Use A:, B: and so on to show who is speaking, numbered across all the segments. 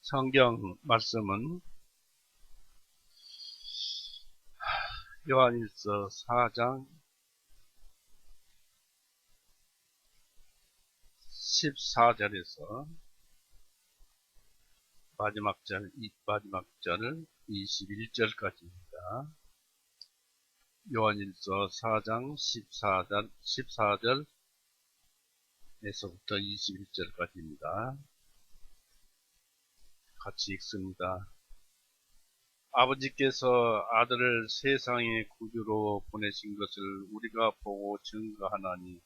A: 성경 말씀은 요한일서 4장 14절에서 마지막 절 21절까지입니다. 요한일서 4장 14절에서부터 21절까지입니다. 같이 읽습니다. 아버지께서 아들을 세상의 구주로 보내신 것을 우리가 보고 증거하나니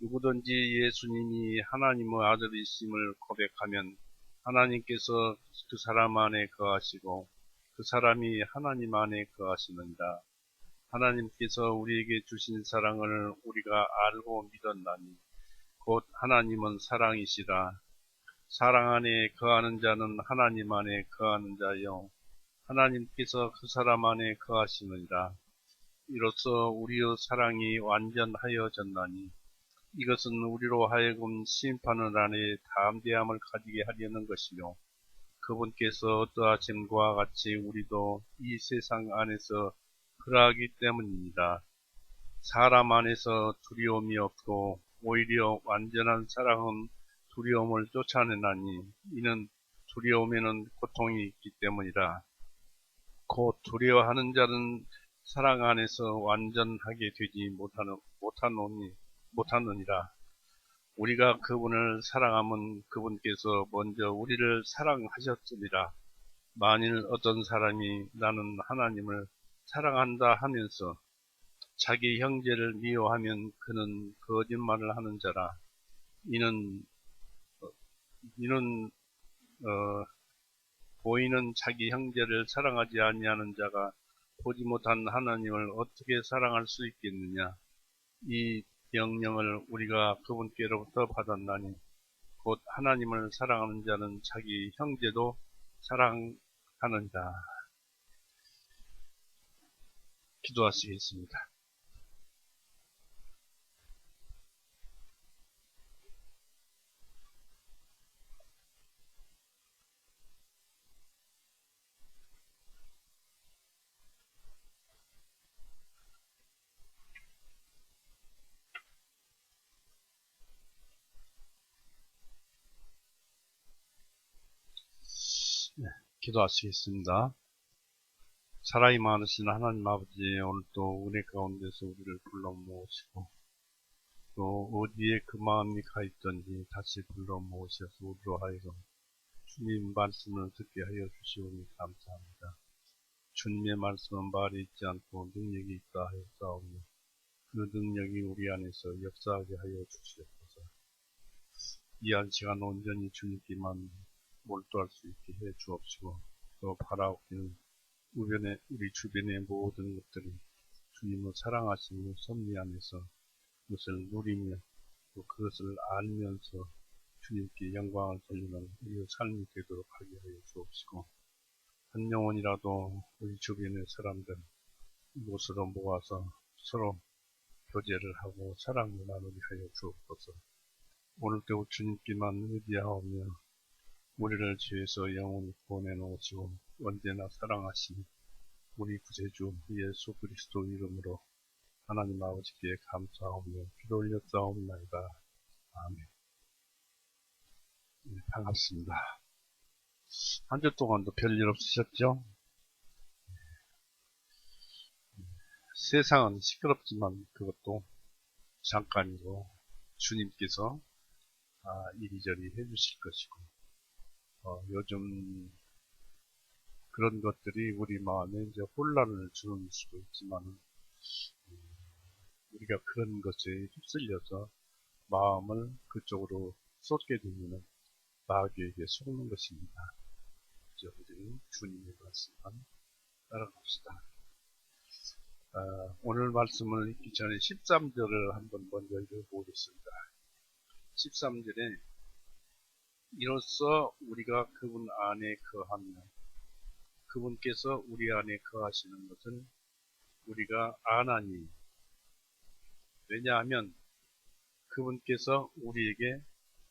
A: 누구든지 예수님이 하나님의 아들이심을 고백하면 하나님께서 그 사람 안에 거하시고 그 사람이 하나님 안에 거하시느니라. 하나님께서 우리에게 주신 사랑을 우리가 알고 믿었나니 곧 하나님은 사랑이시라. 사랑 안에 거하는 자는 하나님 안에 거하는 자요 하나님께서 그 사람 안에 거하시느니라. 이로써 우리의 사랑이 완전하여졌나니 이것은 우리로 하여금 심판을 안에 담대함을 가지게 하려는 것이요 그분께서 어떠하심과 같이 우리도 이 세상 안에서 그러하기 때문입니다. 사람 안에서 두려움이 없고 오히려 완전한 사랑은 두려움을 쫓아내나니 이는 두려움에는 고통이 있기 때문이라. 곧 두려워하는 자는 사랑 안에서 완전하게 되지 못하느니라. 우리가 그분을 사랑하면 그분께서 먼저 우리를 사랑하셨으리라. 만일 어떤 사람이 나는 하나님을 사랑한다 하면서 자기 형제를 미워하면 그는 거짓말을 하는 자라. 이는 보이는 자기 형제를 사랑하지 아니하는 자가 보지 못한 하나님을 어떻게 사랑할 수 있겠느냐. 이 명령을 우리가 그분께로부터 받았나니 곧 하나님을 사랑하는 자는 자기 형제도 사랑하느니라. 기도하시겠습니다. 기도하시겠습니다. 사랑이 많으신 하나님 아버지, 오늘도 은혜 가운데서 우리를 불러 모으시고 또 어디에 그 마음이 가 있던지 다시 불러 모으셔서 우리로 하여금 주님 말씀을 듣게 하여 주시오니 감사합니다. 주님의 말씀은 말이 있지 않고 능력이 있다 하였사오니 그 능력이 우리 안에서 역사하게 하여 주시옵소서. 이 한 시간 온전히 주님께만 몰두할 수 있게 해 주옵시고 또 바라옵기는 우리 주변의 모든 것들이 주님을 사랑하시는 섭리 안에서 그것을 누리며 또 그것을 알면서 주님께 영광을 돌리는 우리의 삶이 되도록 하게 하여 주옵시고 한 영혼이라도 우리 주변의 사람들 이곳으로 모아서 서로 교제를 하고 사랑을 나누게 하여 주옵소서. 오늘도 주님께만 의지하오며 우리를 죄에서 영원히 구원해 놓으시고 언제나 사랑하시는 우리 구세주 예수 그리스도 이름으로 하나님 아버지께 감사하며 기도 올렸사옵나이다. 아멘. 네, 반갑습니다. 한 주 동안도 별일 없으셨죠? 세상은 시끄럽지만 그것도 잠깐이고 주님께서 이리저리 해주실 것이고 요즘 그런 것들이 우리 마음에 이제 혼란을 주는 수도 있지만 우리가 그런 것에 휩쓸려서 마음을 그쪽으로 쏟게 되면 마귀에게 속는 것입니다. 그래서 우리 주님의 말씀만 따라갑시다. 오늘 말씀을 읽기 전에 13절을 한번 먼저 읽어보겠습니다. 13절에 이로써 우리가 그분 안에 거하며 그분께서 우리 안에 거하시는 것은 우리가 아나니 왜냐하면 그분께서 우리에게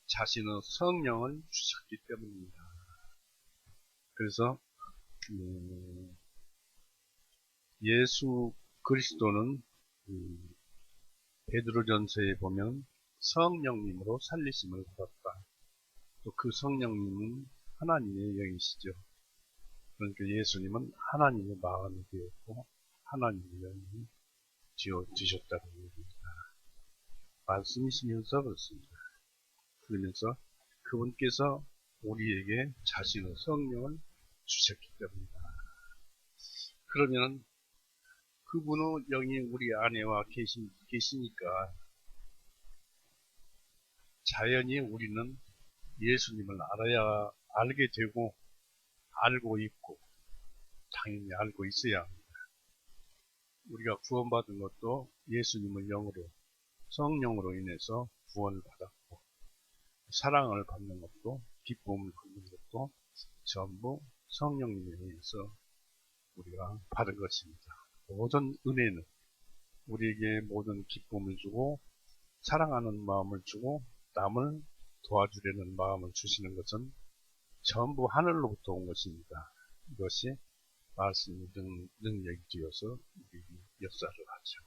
A: 자신의 성령을 주셨기 때문입니다. 그래서 예수 그리스도는 베드로전서에 보면 성령님으로 살리심을 받았다. 또 그 성령님은 하나님의 영이시죠. 그러니까 예수님은 하나님의 마음이 되었고 하나님의 영이 지어주셨다는 얘기입니다. 말씀이시면서 그렇습니다. 그러면서 그분께서 우리에게 자신의 성령을 주셨기 때문이다. 그러면 그분의 영이 우리 안에와 계시니까 자연히 우리는 예수님을 알게 되고 알고 있고 당연히 알고 있어야 합니다. 우리가 구원받은 것도 예수님의 영으로 성령으로 인해서 구원을 받았고 사랑을 받는 것도 기쁨을 받는 것도 전부 성령님에 의해서 우리가 받은 것입니다. 모든 은혜는 우리에게 모든 기쁨을 주고 사랑하는 마음을 주고 남을 도와주려는 마음을 주시는 것은 전부 하늘로부터 온 것입니다. 이것이 말씀의 능력이 되어서 우리 역사를 하죠.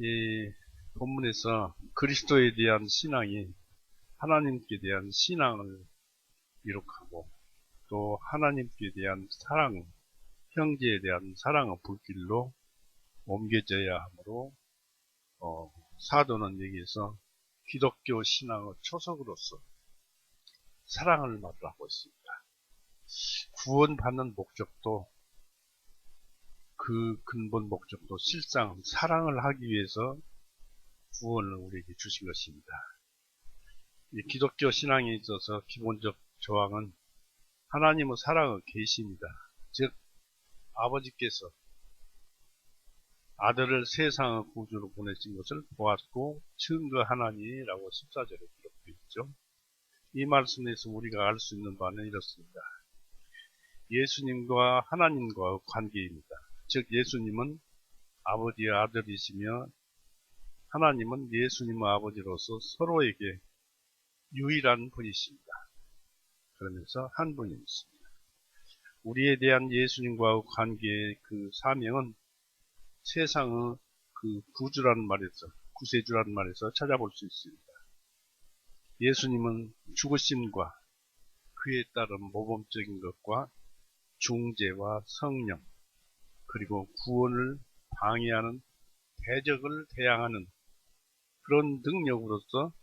A: 이 본문에서 그리스도에 대한 신앙이 하나님께 대한 신앙을 이룩하고 또 하나님께 대한 사랑, 형제에 대한 사랑의 불길로 옮겨져야 하므로 사도는 여기에서 기독교 신앙의 초석으로서 사랑을 말하고 있습니다. 구원받는 목적도 그 근본 목적도 실상 사랑을 하기 위해서 구원을 우리에게 주신 것입니다. 이 기독교 신앙에 있어서 기본적 조항은 하나님의 사랑의 계시입니다. 즉 아버지께서 아들을 세상의 구주로 보내신 것을 보았고 증거하나니라고 14절에 기록되어 있죠. 이 말씀에서 우리가 알 수 있는 바는 이렇습니다. 예수님과 하나님과의 관계입니다. 즉 예수님은 아버지의 아들이시며 하나님은 예수님의 아버지로서 서로에게 유일한 분이십니다. 그러면서 한 분이십니다. 우리에 대한 예수님과의 관계의 그 사명은 세상의 그 구주라는 말에서 구세주라는 말에서 찾아볼 수 있습니다. 예수님은 죽으심과 그에 따른 모범적인 것과 중재와 성령 그리고 구원을 방해하는 대적을 대항하는 그런 능력으로서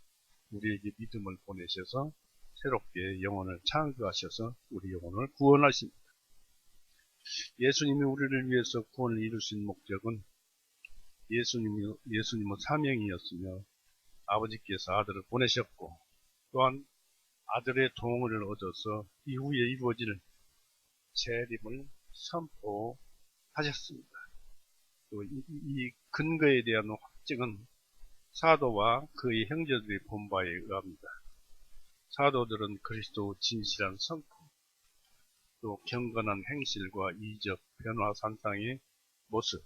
A: 우리에게 믿음을 보내셔서 새롭게 영혼을 창조하셔서 우리 영혼을 구원하십니다. 예수님이 우리를 위해서 구원을 이루신 목적은 예수님의 사명이었으며 아버지께서 아들을 보내셨고 또한 아들의 동의를 얻어서 이후에 이루어질 재림을 선포하셨습니다. 또 이 근거에 대한 확증은 사도와 그의 형제들이 본 바에 의합니다. 사도들은 그리스도의 진실한 성품, 또 경건한 행실과 이적, 변화 산상의 모습,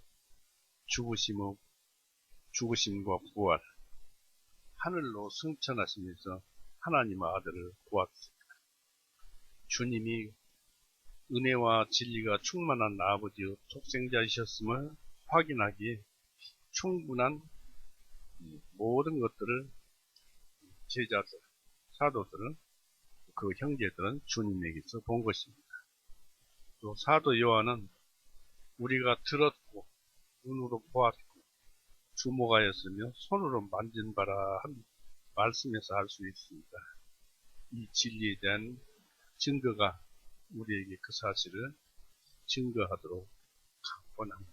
A: 죽으심과 부활, 하늘로 승천하시면서 하나님의 아들을 보았습니다. 주님이 은혜와 진리가 충만한 아버지의 독생자이셨음을 확인하기에 충분한 모든 것들을 제자들, 사도들은 그 형제들은 주님에게서 본 것입니다. 또 사도 요한은 우리가 들었고 눈으로 보았고 주목하였으며 손으로 만진 바라 한 말씀에서 알 수 있습니다. 이 진리에 대한 증거가 우리에게 그 사실을 증거하도록 원합니다.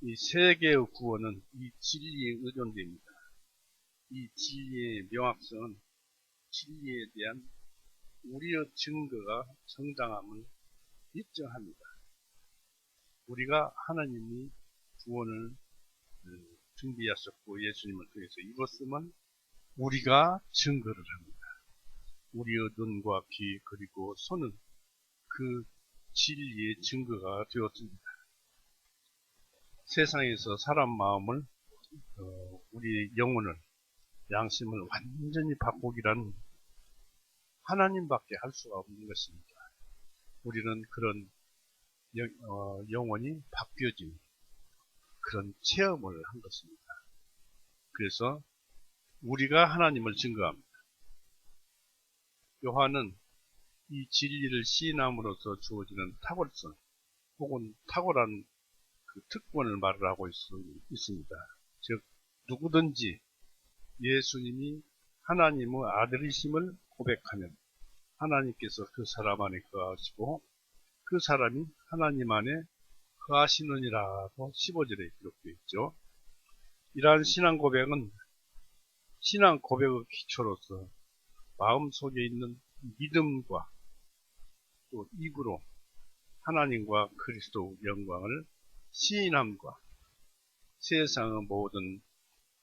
A: 이 세계의 구원은 이 진리에 의존됩니다. 이 진리의 명확성은 진리에 대한 우리의 증거가 정당함을 입증합니다. 우리가 하나님이 구원을 준비하셨고 예수님을 통해서 이뤘음은 우리가 증거를 합니다. 우리의 눈과 귀 그리고 손은 그 진리의 증거가 되었습니다. 세상에서 사람 마음을 우리 영혼을 양심을 완전히 바꾸기란 하나님밖에 할 수가 없는 것입니다. 우리는 그런 영혼이 바뀌어진 그런 체험을 한 것입니다. 그래서 우리가 하나님을 증거합니다. 요한은 이 진리를 시인함으로써 주어지는 탁월성 혹은 탁월한 그 특권을 말을 하고 있습니다. 즉 누구든지 예수님이 하나님의 아들이심을 고백하면 하나님께서 그 사람 안에 거하시고 그 사람이 하나님 안에 거하시느니라고 15절에 기록되어 있죠. 이러한 신앙 고백은 신앙 고백의 기초로서 마음속에 있는 믿음과 또 입으로 하나님과 그리스도 영광을 시인함과 세상의 모든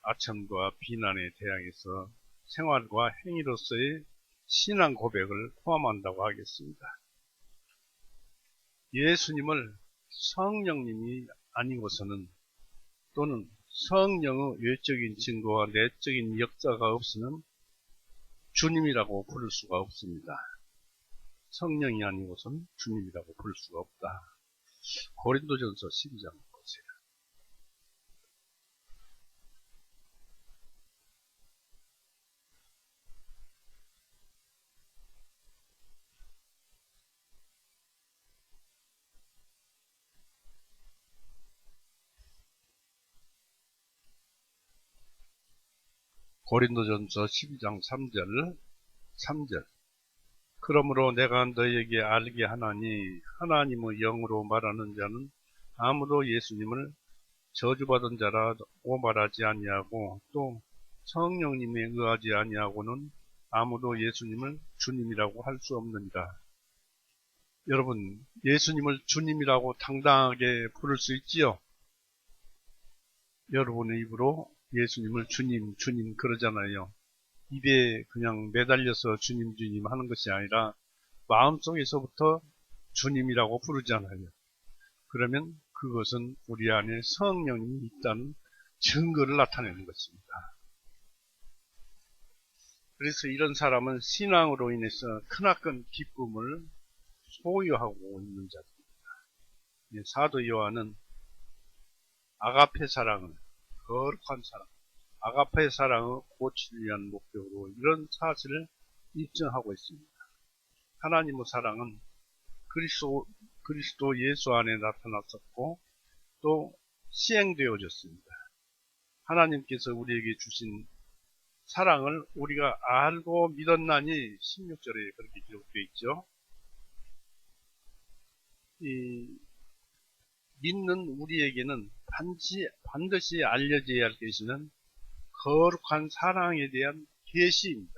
A: 아첨과 비난에 대항해서 생활과 행위로서의 신앙 고백을 포함한다고 하겠습니다. 예수님을 성령님이 아니고서는 또는 성령의 외적인 증거와 내적인 역사가 없이는 주님이라고 부를 수가 없습니다. 성령이 아니고서는 주님이라고 부를 수가 없다. 고린도전서 12장 보세요. 고린도전서 12장 3절 그러므로 내가 너희에게 알게 하나니 하나님의 영으로 말하는 자는 아무도 예수님을 저주받은 자라고 말하지 아니하고 또 성령님에 의하지 아니하고는 아무도 예수님을 주님이라고 할 수 없느니라. 여러분, 예수님을 주님이라고 당당하게 부를 수 있지요? 여러분의 입으로 예수님을 주님, 주님 그러잖아요. 입에 그냥 매달려서 주님, 주님 하는 것이 아니라 마음속에서부터 주님이라고 부르잖아요. 그러면 그것은 우리 안에 성령이 있다는 증거를 나타내는 것입니다. 그래서 이런 사람은 신앙으로 인해서 크나큰 기쁨을 소유하고 있는 자입니다. 사도 요한은 아가페 사랑을, 거룩한 사랑, 아가페 사랑의 고치를 위한 목적으로 이런 사실을 입증하고 있습니다. 하나님의 사랑은 그리스도 예수 안에 나타났었고 또 시행되어졌습니다. 하나님께서 우리에게 주신 사랑을 우리가 알고 믿었나니 16절에 그렇게 기록되어 있죠. 이 믿는 우리에게는 반드시 알려져야 할 것은 거룩한 사랑에 대한 계시입니다.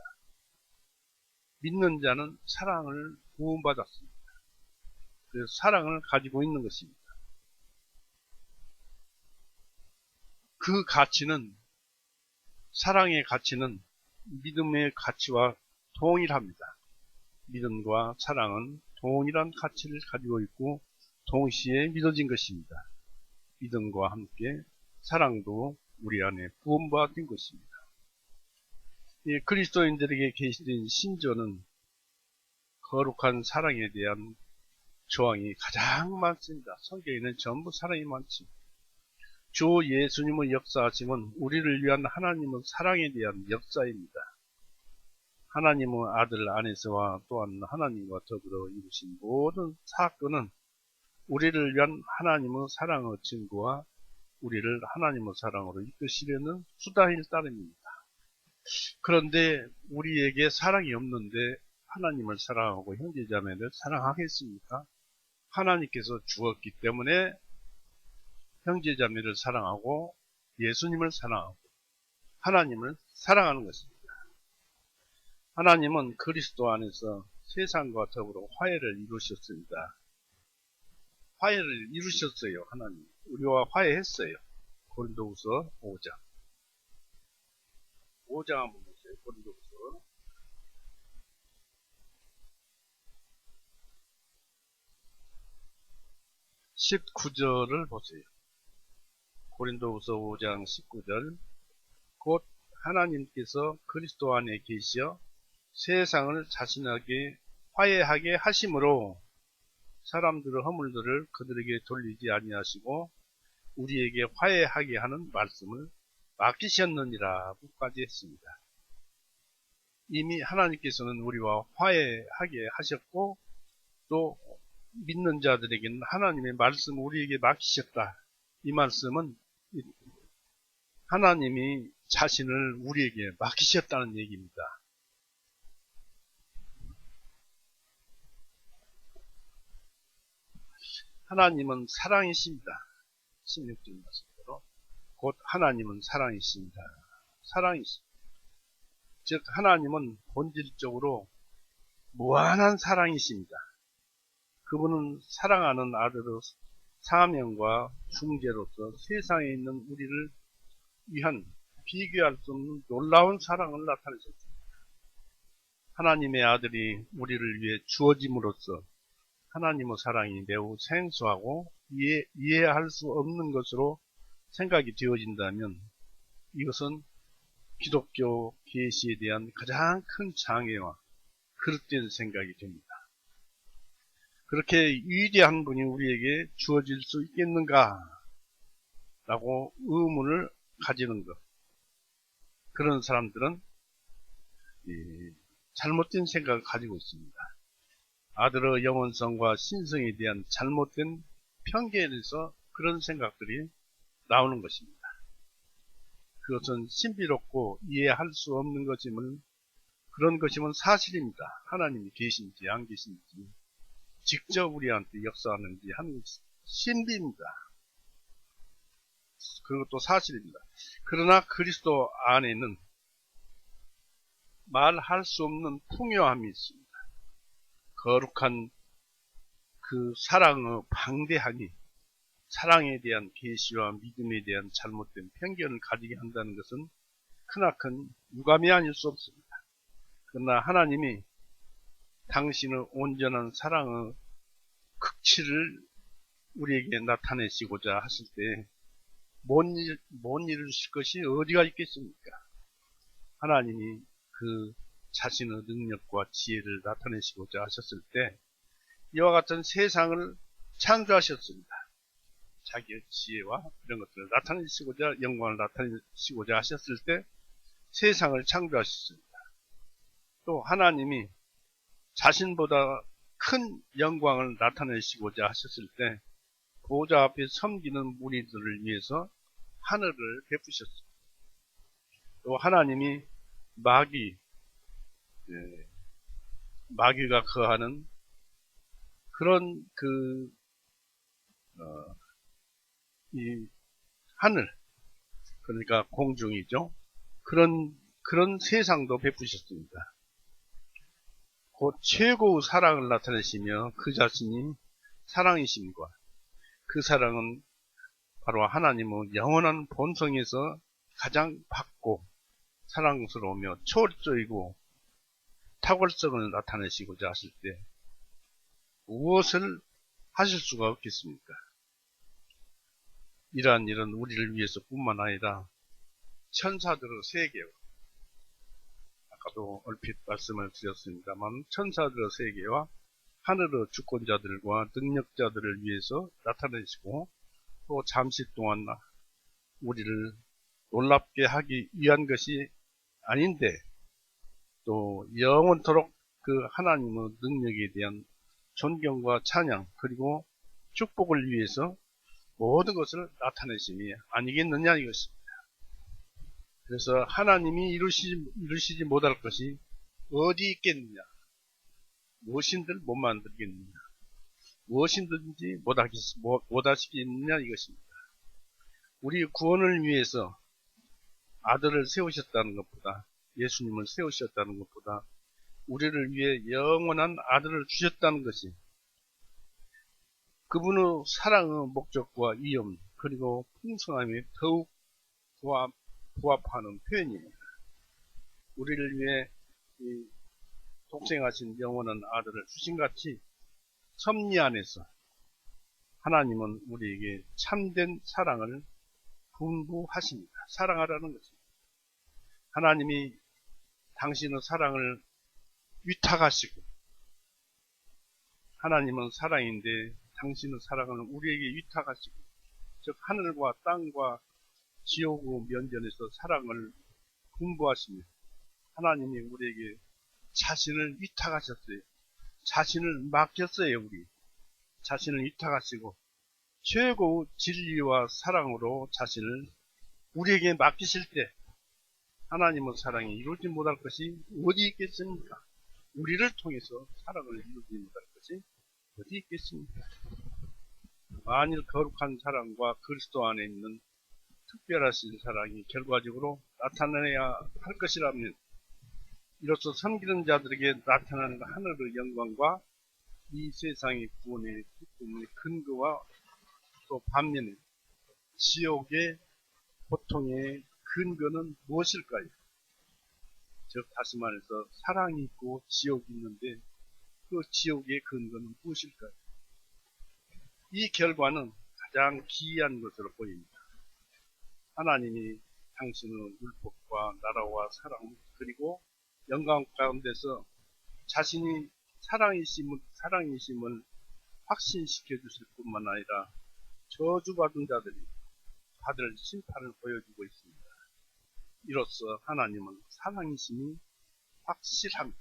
A: 믿는 자는 사랑을 부음받았습니다. 그래서 사랑을 가지고 있는 것입니다. 그 가치는 사랑의 가치는 믿음의 가치와 동일합니다. 믿음과 사랑은 동일한 가치를 가지고 있고 동시에 믿어진 것입니다. 믿음과 함께 사랑도 우리 안에 부음받은 것입니다. 이 그리스도인들에게 계시된 신조는 거룩한 사랑에 대한 조항이 가장 많습니다. 성경에는 전부 사랑이 많지. 주 예수님의 역사하심은 우리를 위한 하나님의 사랑에 대한 역사입니다. 하나님의 아들 안에서와 또한 하나님과 더불어 이루신 모든 사건은 우리를 위한 하나님의 사랑의 증거와 우리를 하나님의 사랑으로 이끄시려는 수단일 따름입니다. 그런데 우리에게 사랑이 없는데 하나님을 사랑하고 형제자매를 사랑하겠습니까? 하나님께서 주었기 때문에 형제자매를 사랑하고 예수님을 사랑하고 하나님을 사랑하는 것입니다. 하나님은 그리스도 안에서 세상과 더불어 화해를 이루셨습니다. 화해를 이루셨어요. 하나님 우리와 화해했어요. 고린도후서 5장 한번 보세요. 고린도후서 19절을 보세요. 고린도후서 5장 19절 곧 하나님께서 그리스도 안에 계시어 세상을 자신에게 화해하게 하심으로 사람들의 허물들을 그들에게 돌리지 아니하시고 우리에게 화해하게 하는 말씀을 맡기셨느니라고까지 했습니다. 이미 하나님께서는 우리와 화해하게 하셨고 또 믿는 자들에게는 하나님의 말씀을 우리에게 맡기셨다. 이 말씀은 하나님이 자신을 우리에게 맡기셨다는 얘기입니다. 하나님은 사랑이십니다. 16절 말씀대로 곧 하나님은 사랑이십니다. 사랑이십니다. 즉 하나님은 본질적으로 무한한 사랑이십니다. 그분은 사랑하는 아들의 사명과 중재로서 세상에 있는 우리를 위한 비교할 수 없는 놀라운 사랑을 나타내셨습니다. 하나님의 아들이 우리를 위해 주어짐으로써 하나님의 사랑이 매우 생소하고 이해할 수 없는 것으로 생각이 되어진다면 이것은 기독교 계시에 대한 가장 큰 장애와 그릇된 생각이 됩니다. 그렇게 위대한 분이 우리에게 주어질 수 있겠는가? 라고 의문을 가지는 것. 그런 사람들은 잘못된 생각을 가지고 있습니다. 아들의 영원성과 신성에 대한 잘못된 편견에서 그런 생각들이 나오는 것입니다. 그것은 신비롭고 이해할 수 없는 것임을 그런 것이면 사실입니다. 하나님이 계신지 안 계신지 직접 우리한테 역사하는지 하는 신비입니다. 그것도 사실입니다. 그러나 그리스도 안에는 말할 수 없는 풍요함이 있습니다. 거룩한 그 사랑의 방대함이 사랑에 대한 계시와 믿음에 대한 잘못된 편견을 가지게 한다는 것은 크나큰 유감이 아닐 수 없습니다. 그러나 하나님이 당신의 온전한 사랑의 극치를 우리에게 나타내시고자 하실 때 못 이루실 것이 어디가 있겠습니까? 하나님이 그 자신의 능력과 지혜를 나타내시고자 하셨을 때 이와 같은 세상을 창조하셨습니다. 자기의 지혜와 이런 것들을 나타내시고자 영광을 나타내시고자 하셨을 때 세상을 창조하셨습니다. 또 하나님이 자신보다 큰 영광을 나타내시고자 하셨을 때 보좌 앞에 섬기는 무리들을 위해서 하늘을 베푸셨습니다. 또 하나님이 마귀가 거하는 그런 이 하늘, 그러니까 공중이죠. 그런 세상도 베푸셨습니다. 곧 최고의 사랑을 나타내시며 그 자신이 사랑이심과 그 사랑은 바로 하나님의 영원한 본성에서 가장 밝고 사랑스러우며 초월적이고 탁월성을 나타내시고자 하실 때 무엇을 하실 수가 없겠습니까? 이러한 일은 우리를 위해서 뿐만 아니라 천사들의 세계와 아까도 얼핏 말씀을 드렸습니다만 천사들의 세계와 하늘의 주권자들과 능력자들을 위해서 나타내시고 또 잠시 동안 우리를 놀랍게 하기 위한 것이 아닌데 또 영원토록 그 하나님의 능력에 대한 존경과 찬양 그리고 축복을 위해서 모든 것을 나타내심이 아니겠느냐 이것입니다. 그래서 하나님이 이루시지 못할 것이 어디 있겠느냐, 무엇인들 못 만들겠느냐, 무엇이든지 못하시겠느냐 이것입니다. 우리 구원을 위해서 아들을 세우셨다는 것보다 예수님을 세우셨다는 것보다 우리를 위해 영원한 아들을 주셨다는 것이 그분의 사랑의 목적과 이염 그리고 풍성함이 더욱 부합하는 표현입니다. 우리를 위해 독생하신 영원한 아들을 주신 같이 섭리 안에서 하나님은 우리에게 참된 사랑을 분부하십니다. 사랑하라는 것입니다. 하나님이 당신의 사랑을 위탁하시고, 하나님은 사랑인데 당신은 사랑을 우리에게 위탁하시고, 즉 하늘과 땅과 지옥의 면전에서 사랑을 공부하시며 하나님이 우리에게 자신을 위탁하셨어요. 자신을 맡겼어요. 우리 자신을 위탁하시고 최고의 진리와 사랑으로 자신을 우리에게 맡기실 때 하나님의 사랑이 이루지 못할 것이 어디 있겠습니까? 우리를 통해서 사랑을 이루지 못할 것이 어디 있겠습니까? 만일 거룩한 사랑과 그리스도 안에 있는 특별하신 사랑이 결과적으로 나타나야 할 것이라면 이로써 섬기는 자들에게 나타나는 하늘의 영광과 이 세상의 구원의 기쁨의 근거와 또 반면에 지옥의 고통의 근거는 무엇일까요? 즉 다시 말해서 사랑이 있고 지옥이 있는데 그 지옥의 근거는 무엇일까요? 이 결과는 가장 기이한 것으로 보입니다. 하나님이 당신의 율법과 나라와 사랑 그리고 영광 가운데서 자신이 사랑이심을 확신시켜 주실 뿐만 아니라 저주받은 자들이 받을 심판을 보여주고 있습니다. 이로써 하나님은 사랑이심이 확실합니다.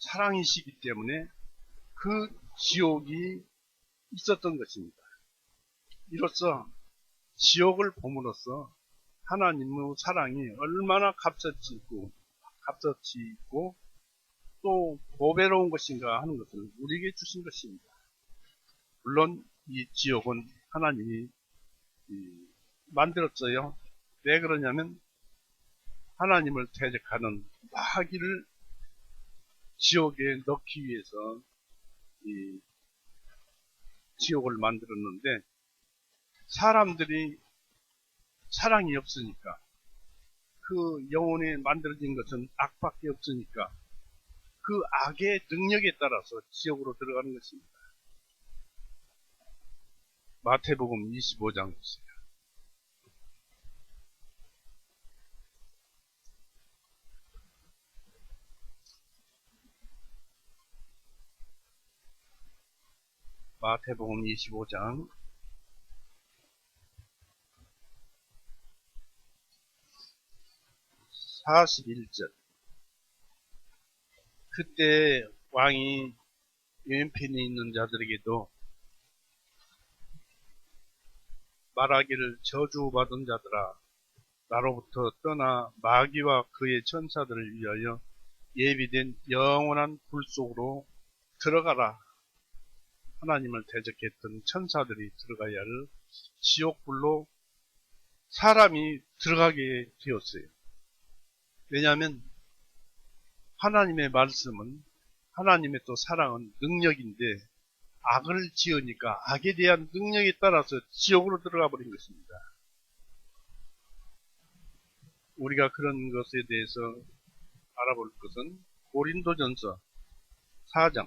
A: 사랑이시기 때문에 그 지옥이 있었던 것입니다. 이로써 지옥을 봄으로써 하나님의 사랑이 얼마나 값어치 있고 또 보배로운 것인가 하는 것을 우리에게 주신 것입니다. 물론 이 지옥은 하나님이 만들었어요. 왜 그러냐면 하나님을 대적하는 마귀를 지옥에 넣기 위해서 이 지옥을 만들었는데 사람들이 사랑이 없으니까 그 영혼에 만들어진 것은 악밖에 없으니까 그 악의 능력에 따라서 지옥으로 들어가는 것입니다. 마태복음 25장 보세요. 마태복음 25장 41절. 그때 왕이 왼편에 있는 자들에게도 말하기를 저주받은 자들아 나로부터 떠나 마귀와 그의 천사들을 위하여 예비된 영원한 불 속으로 들어가라. 하나님을 대적했던 천사들이 들어가야 할 지옥불로 사람이 들어가게 되었어요. 왜냐하면 하나님의 말씀은 하나님의 또 사랑은 능력인데 악을 지으니까 악에 대한 능력에 따라서 지옥으로 들어가 버린 것입니다. 우리가 그런 것에 대해서 알아볼 것은 고린도전서 4장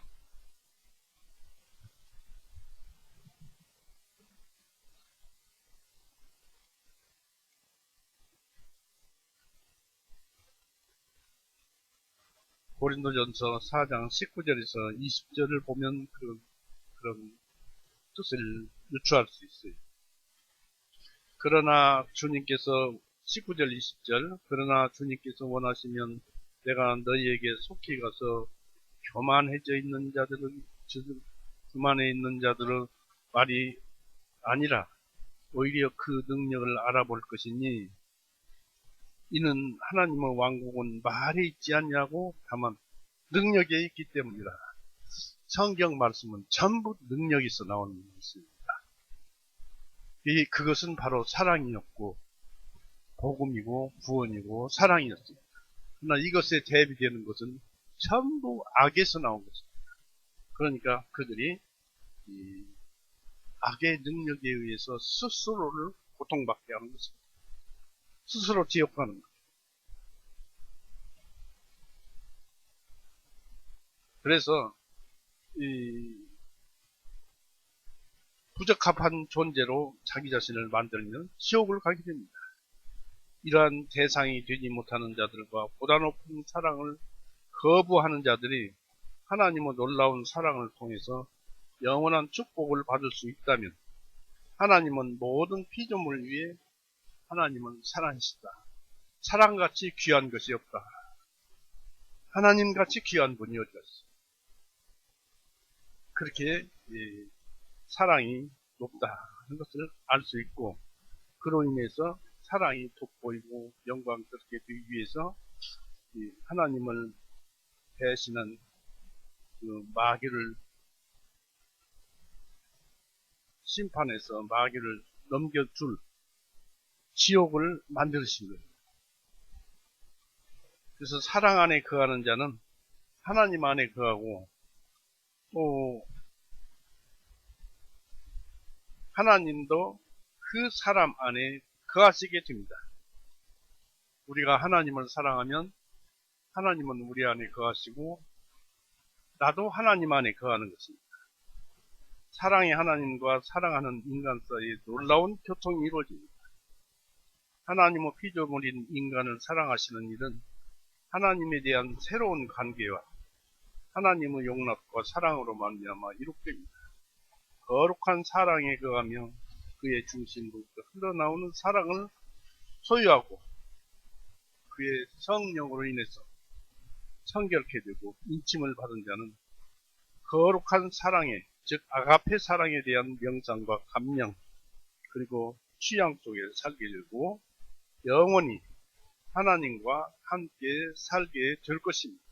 A: 고린도전서 4장 19절에서 20절을 보면 그런 뜻을 유추할 수 있어요. 그러나 주님께서 19절 20절 그러나 주님께서 원하시면 내가 너희에게 속히 가서 교만해져 있는 교만해 있는 자들의 말이 아니라 오히려 그 능력을 알아볼 것이니 이는 하나님의 왕국은 말에 있지 않냐고 다만 능력에 있기 때문이다. 성경 말씀은 전부 능력에서 나오는 것입니다. 그것은 바로 사랑이었고 복음이고 구원이고 사랑이었습니다. 그러나 이것에 대비되는 것은 전부 악에서 나온 것입니다. 그러니까 그들이 이 악의 능력에 의해서 스스로를 고통받게 하는 것입니다. 스스로 지옥 가는 것. 그래서 이 부적합한 존재로 자기 자신을 만들면 지옥을 가게 됩니다. 이러한 대상이 되지 못하는 자들과 보다 높은 사랑을 거부하는 자들이 하나님의 놀라운 사랑을 통해서 영원한 축복을 받을 수 있다면, 하나님은 모든 피조물 위에 하나님은 사랑이시다. 사랑같이 귀한 것이 없다. 하나님같이 귀한 분이 어디 있어? 그렇게 사랑이 높다 하는 것을 알 수 있고, 그로 인해서 사랑이 돋보이고 영광스럽게 되기 위해서 하나님을 대신한 그 마귀를, 심판해서 마귀를 넘겨줄 지옥을 만드신 거예요. 그래서 사랑 안에 거하는 자는 하나님 안에 거하고, 또 하나님도 그 사람 안에 거하시게 됩니다. 우리가 하나님을 사랑하면 하나님은 우리 안에 거하시고, 나도 하나님 안에 거하는 것입니다. 사랑의 하나님과 사랑하는 인간 사이에 놀라운 교통이 이루어집니다. 하나님의 피조물인 인간을 사랑하시는 일은 하나님에 대한 새로운 관계와 하나님의 용납과 사랑으로 말미암아 이룩됩니다. 거룩한 사랑에 거하며 그의 중심으로부터 흘러나오는 사랑을 소유하고, 그의 성령으로 인해서 성결케 되고 인침을 받은 자는 거룩한 사랑에, 즉 아가페 사랑에 대한 명상과 감명, 그리고 취향 속에 살게 되고 영원히 하나님과 함께 살게 될 것입니다.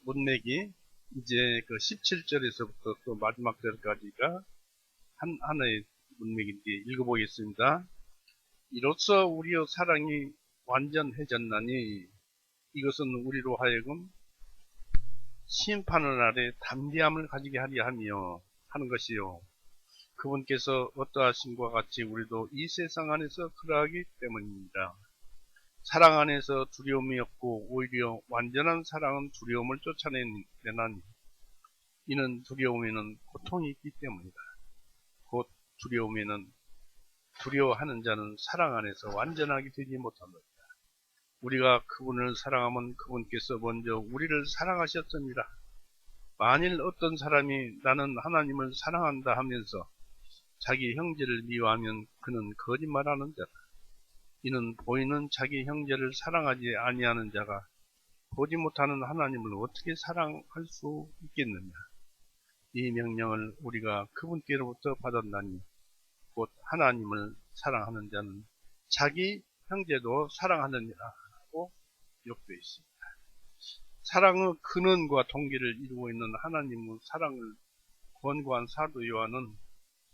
A: 문맥이 이제 그 17절에서부터 또 마지막 절까지가 하나의 문맥인데 읽어보겠습니다. 이로써 우리의 사랑이 완전해졌나니 이것은 우리로 하여금 심판을 아래 담대함을 가지게 하려 하며 하는 것이요, 그분께서 어떠하심과 같이 우리도 이 세상 안에서 그러하기 때문입니다. 사랑 안에서 두려움이 없고 오히려 완전한 사랑은 두려움을 쫓아내나니 이는 두려움에는 고통이 있기 때문이다. 곧 두려움에는 두려워하는 자는 사랑 안에서 완전하게 되지 못합니다. 우리가 그분을 사랑하면 그분께서 먼저 우리를 사랑하셨습니다. 만일 어떤 사람이 나는 하나님을 사랑한다 하면서 자기 형제를 미워하면 그는 거짓말하는 자다. 이는 보이는 자기 형제를 사랑하지 아니하는 자가 보지 못하는 하나님을 어떻게 사랑할 수 있겠느냐. 이 명령을 우리가 그분께로부터 받았나니 곧 하나님을 사랑하는 자는 자기 형제도 사랑하느니라고 기록되어 있습니다. 사랑의 근원과 동기를 이루고 있는 하나님의 사랑을 권고한 사도 요한은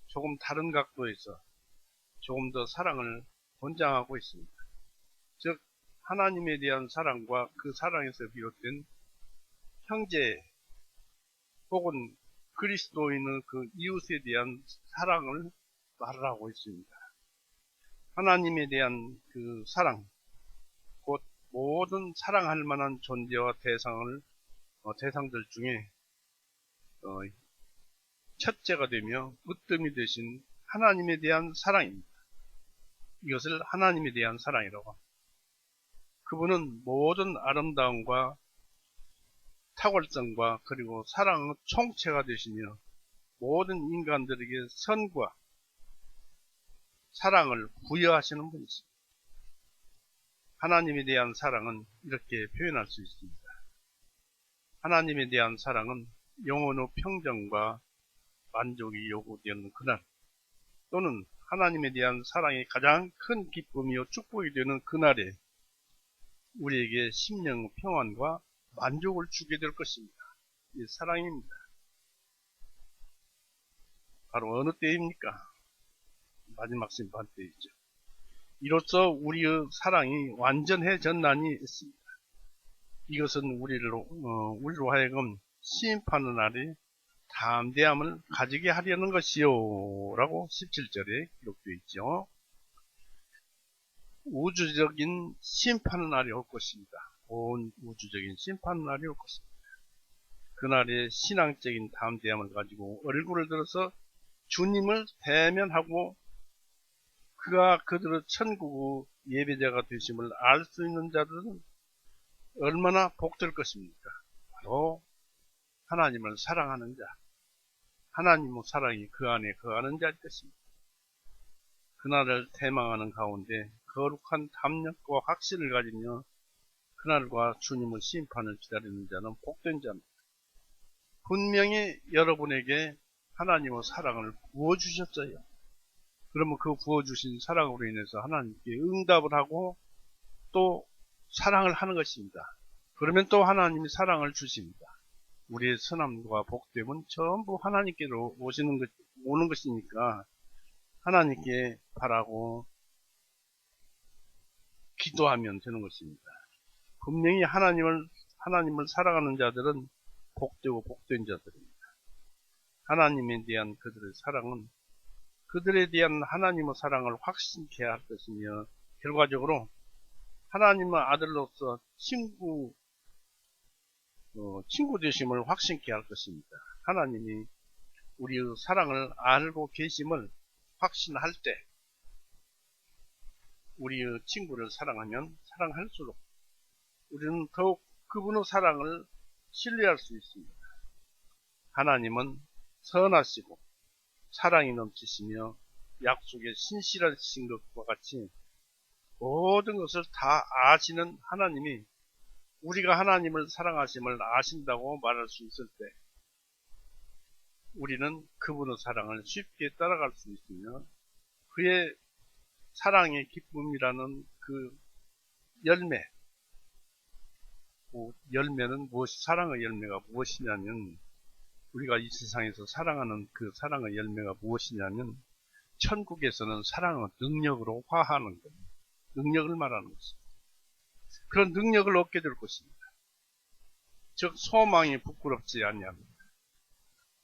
A: 조금 다른 각도에서 조금 더 사랑을 권장하고 있습니다. 즉 하나님에 대한 사랑과 그 사랑에서 비롯된 형제 혹은 그리스도인의 그 이웃에 대한 사랑을 말을 하고 있습니다. 하나님에 대한 그 사랑, 곧 모든 사랑할 만한 존재와 대상들 중에 첫째가 되며 으뜸이 되신 하나님에 대한 사랑입니다. 이것을 하나님에 대한 사랑이라고 합니다. 그분은 모든 아름다움과 탁월성과 그리고 사랑의 총체가 되시며 모든 인간들에게 선과 사랑을 부여하시는 분이십니다. 하나님에 대한 사랑은 이렇게 표현할 수 있습니다. 하나님에 대한 사랑은 영혼의 평정과 만족이 요구되는 그날, 또는 하나님에 대한 사랑이 가장 큰 기쁨이요 축복이 되는 그날에 우리에게 심령 평안과 만족을 주게 될 것입니다. 이 사랑입니다. 바로 어느 때입니까? 마지막 심판 때이죠. 이로써 우리의 사랑이 완전해졌나니 했습니다. 이것은 우리로 하여금 심판의 날에 담대함을 가지게 하려는 것이요 라고 17절에 기록되어 있죠. 우주적인 심판의 날이 올 것입니다. 온 우주적인 심판의 날이 올 것입니다. 그날에 신앙적인 담대함을 가지고 얼굴을 들어서 주님을 대면하고 그가 그들의 천국의 예배자가 되심을 알 수 있는 자들은 얼마나 복될 것입니까? 바로 하나님을 사랑하는 자, 하나님의 사랑이 그 안에 거하는 자일 것입니다. 그날을 대망하는 가운데 거룩한 담력과 확신을 가지며 그날과 주님의 심판을 기다리는 자는 복된 자입니다. 분명히 여러분에게 하나님의 사랑을 부어주셨어요. 그러면 그 부어주신 사랑으로 인해서 하나님께 응답을 하고 또 사랑을 하는 것입니다. 그러면 또 하나님이 사랑을 주십니다. 우리의 선함과 복됨은 전부 하나님께로 오는 것이니까 하나님께 바라고 기도하면 되는 것입니다. 분명히 하나님을 사랑하는 자들은 복되고 복된 자들입니다. 하나님에 대한 그들의 사랑은 그들에 대한 하나님의 사랑을 확신케 할 것이며 결과적으로 하나님의 아들로서 친구 되심을 확신케 할 것입니다. 하나님이 우리의 사랑을 알고 계심을 확신할 때 우리의 친구를 사랑하면 사랑할수록 우리는 더욱 그분의 사랑을 신뢰할 수 있습니다. 하나님은 선하시고 사랑이 넘치시며 약속에 신실하신 것과 같이 모든 것을 다 아시는 하나님이 우리가 하나님을 사랑하심을 아신다고 말할 수 있을 때 우리는 그분의 사랑을 쉽게 따라갈 수 있으며 그의 사랑의 기쁨이라는 그 열매는 사랑의 열매가 무엇이냐면 우리가 이 세상에서 사랑하는 그 사랑의 열매가 무엇이냐면 천국에서는 사랑의 능력으로 화하는 겁니다. 능력을 말하는 것입니다. 그런 능력을 얻게 될 것입니다. 즉 소망이 부끄럽지 아니합니다.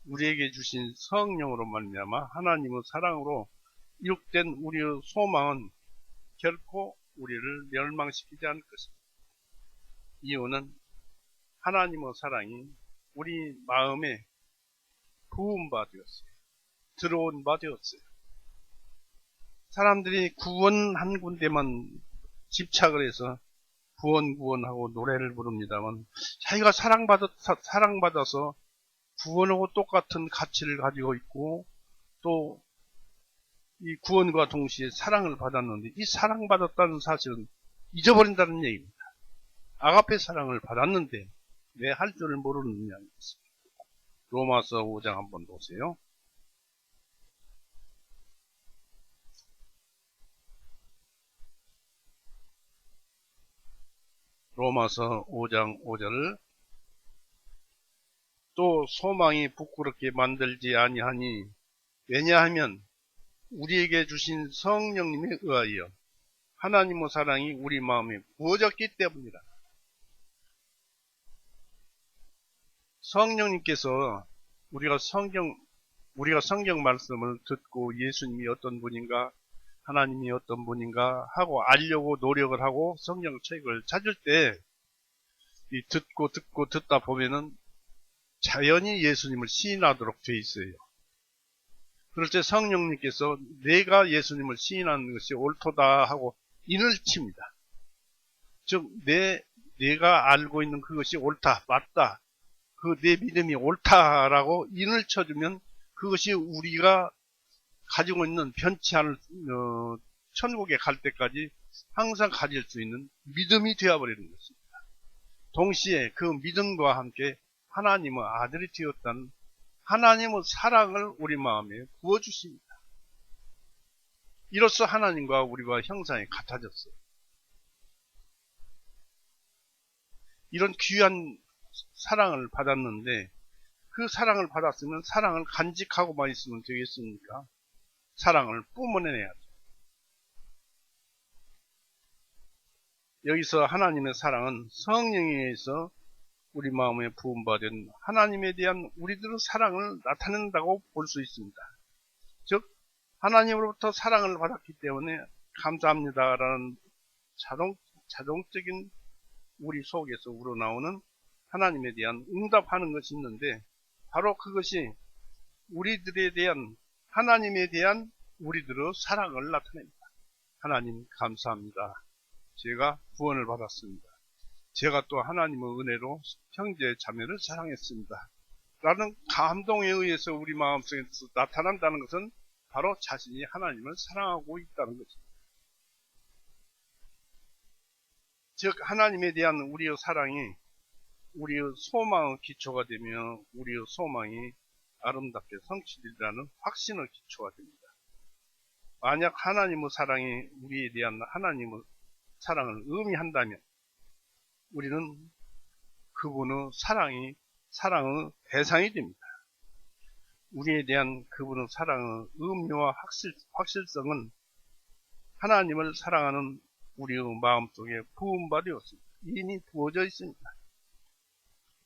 A: 우리에게 주신 성령으로 말미암아 하나님의 사랑으로 이룩된 우리의 소망은 결코 우리를 멸망시키지 않을 것입니다. 이유는 하나님의 사랑이 우리 마음에 부은 바 되었어요. 들어온 바 되었어요. 사람들이 구원 한 군데만 집착을 해서 구원하고 노래를 부릅니다만 자기가 사랑받아서 구원하고 똑같은 가치를 가지고 있고 또 이 구원과 동시에 사랑을 받았는데 이 사랑받았다는 사실은 잊어버린다는 얘기입니다. 아가페 사랑을 받았는데 왜 할 줄을 모르느냐는 것입니다. 로마서 5장 한번 보세요. 로마서 5장 5절 또 소망이 부끄럽게 만들지 아니하니 왜냐하면 우리에게 주신 성령님에 의하여 하나님의 사랑이 우리 마음에 부어졌기 때문이라. 성령님께서 우리가 성경 말씀을 듣고 예수님이 어떤 분인가 하나님이 어떤 분인가 하고 알려고 노력을 하고 성경 책을 찾을 때 이 듣고 듣다 보면은 자연히 예수님을 시인하도록 돼 있어요. 그럴 때 성령님께서 내가 예수님을 시인하는 것이 옳도다 하고 인을 칩니다. 즉 내가 알고 있는 그것이 옳다, 맞다, 그 내 믿음이 옳다라고 인을 쳐주면 그것이 우리가 가지고 있는 변치 않을 천국에 갈 때까지 항상 가질 수 있는 믿음이 되어버리는 것입니다. 동시에 그 믿음과 함께 하나님의 아들이 되었다는 하나님의 사랑을 우리 마음에 부어주십니다. 이로써 하나님과 우리가 형상이 같아졌어요. 이런 귀한 사랑을 받았는데 그 사랑을 받았으면 사랑을 간직하고만 있으면 되겠습니까? 사랑을 뿜어내야죠. 여기서 하나님의 사랑은 성령에 의해서 우리 마음에 부음받은 하나님에 대한 우리들의 사랑을 나타낸다고 볼 수 있습니다. 즉 하나님으로부터 사랑을 받았기 때문에 감사합니다라는 자동적인 우리 속에서 우러나오는 하나님에 대한 응답하는 것이 있는데 바로 그것이 우리들에 대한 하나님에 대한 우리들의 사랑을 나타냅니다. 하나님 감사합니다. 제가 구원을 받았습니다. 제가 또 하나님의 은혜로 형제 자매를 사랑했습니다. 라는 감동에 의해서 우리 마음속에서 나타난다는 것은 바로 자신이 하나님을 사랑하고 있다는 것입니다. 즉 하나님에 대한 우리의 사랑이 우리의 소망의 기초가 되며 우리의 소망이 아름답게 성취되리라는 확신의 기초가 됩니다. 만약 하나님의 사랑이 우리에 대한 하나님의 사랑을 의미한다면 우리는 그분의 사랑의 대상이 됩니다. 우리에 대한 그분의 사랑의 의미와 확실성은 하나님을 사랑하는 우리의 마음속에 부음받았습니다. 이미 부어져 있습니다.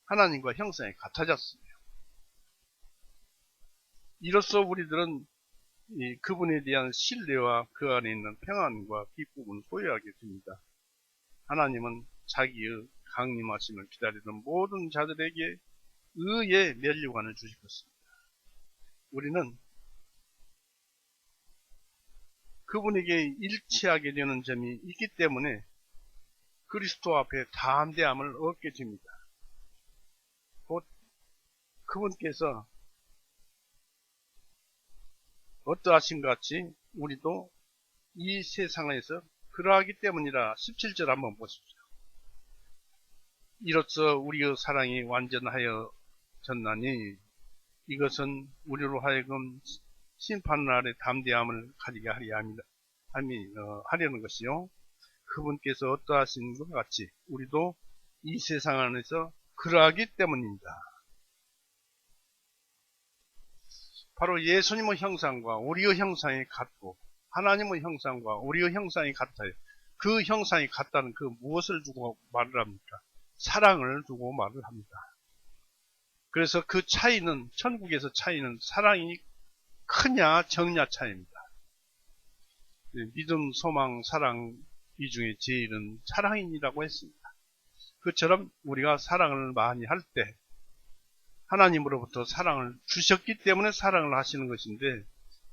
A: 하나님과 형상이 같아졌습니다. 이로써 우리들은 그분에 대한 신뢰와 그 안에 있는 평안과 기쁨을 소유하게 됩니다. 하나님은 자기의 강림하심을 기다리는 모든 자들에게 의의 면류관을 주실 것입니다. 우리는 그분에게 일치하게 되는 점이 있기 때문에 그리스도 앞에 담대함을 얻게 됩니다. 곧 그분께서 어떠하신 것 같이 우리도 이 세상에서 그러하기 때문이라 17절 한번 보십시오. 이로써 우리의 사랑이 완전하여졌나니 이것은 우리로 하여금 심판날의 담대함을 가지게 하려는 것이요. 그분께서 어떠하신 것 같이 우리도 이 세상 안에서 그러하기 때문입니다. 바로 예수님의 형상과 우리의 형상이 같고 하나님의 형상과 우리의 형상이 같아요. 그 형상이 같다는 그 무엇을 두고 말을 합니까? 사랑을 두고 말을 합니다. 그래서 그 차이는 천국에서 차이는 사랑이 크냐 적냐 차이입니다. 믿음, 소망, 사랑 이 중에 제일은 사랑이라고 했습니다. 그처럼 우리가 사랑을 많이 할 때 하나님으로부터 사랑을 주셨기 때문에 사랑을 하시는 것인데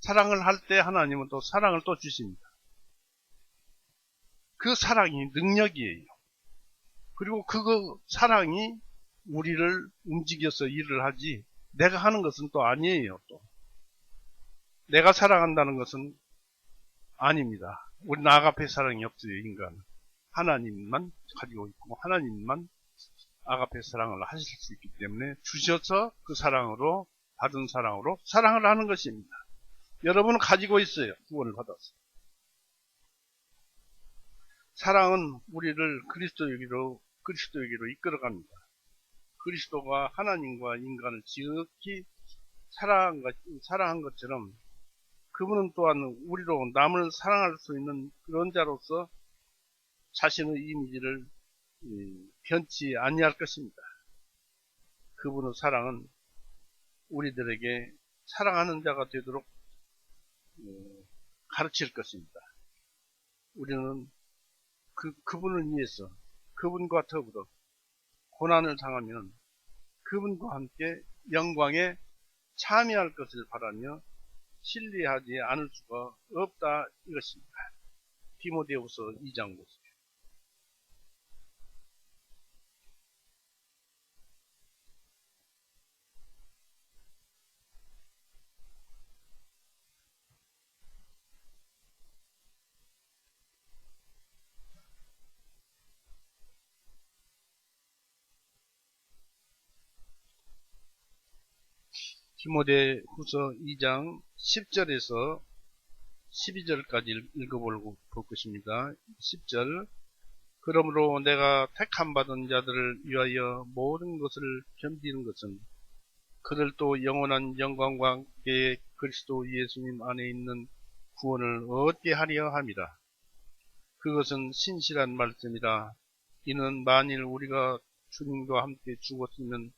A: 사랑을 할 때 하나님은 또 사랑을 또 주십니다. 그 사랑이 능력이에요. 그리고 그 사랑이 우리를 움직여서 일을 하지 내가 하는 것은 또 아니에요. 또 내가 사랑한다는 것은 아닙니다. 우리 아가페 사랑이 없어요. 인간은 하나님만 가지고 있고 하나님만 아가페 사랑을 하실 수 있기 때문에 주셔서 그 사랑으로 받은 사랑으로 사랑을 하는 것입니다. 여러분은 가지고 있어요. 구원을 받았어요. 사랑은 우리를 그리스도에게로 이끌어갑니다. 그리스도가 하나님과 인간을 지극히 사랑한 것처럼 그분은 또한 우리로 남을 사랑할 수 있는 그런 자로서 자신의 이미지를 변치 아니할 것입니다. 그분의 사랑은 우리들에게 사랑하는 자가 되도록 가르칠 것입니다. 우리는 그분을 위해서 그분과 더불어 고난을 당하면 그분과 함께 영광에 참여할 것을 바라며 신뢰하지 않을 수가 없다 이것입니다. 디모데후서 2장 보세요. 디모데후서 2장 10절에서 12절까지 읽어볼 것입니다. 10절 그러므로 내가 택함 받은 자들을 위하여 모든 것을 견디는 것은 그들도 영원한 영광과 함께 그리스도 예수님 안에 있는 구원을 얻게 하려 함이라. 그것은 신실한 말씀이라. 이는 만일 우리가 주님과 함께 죽었으면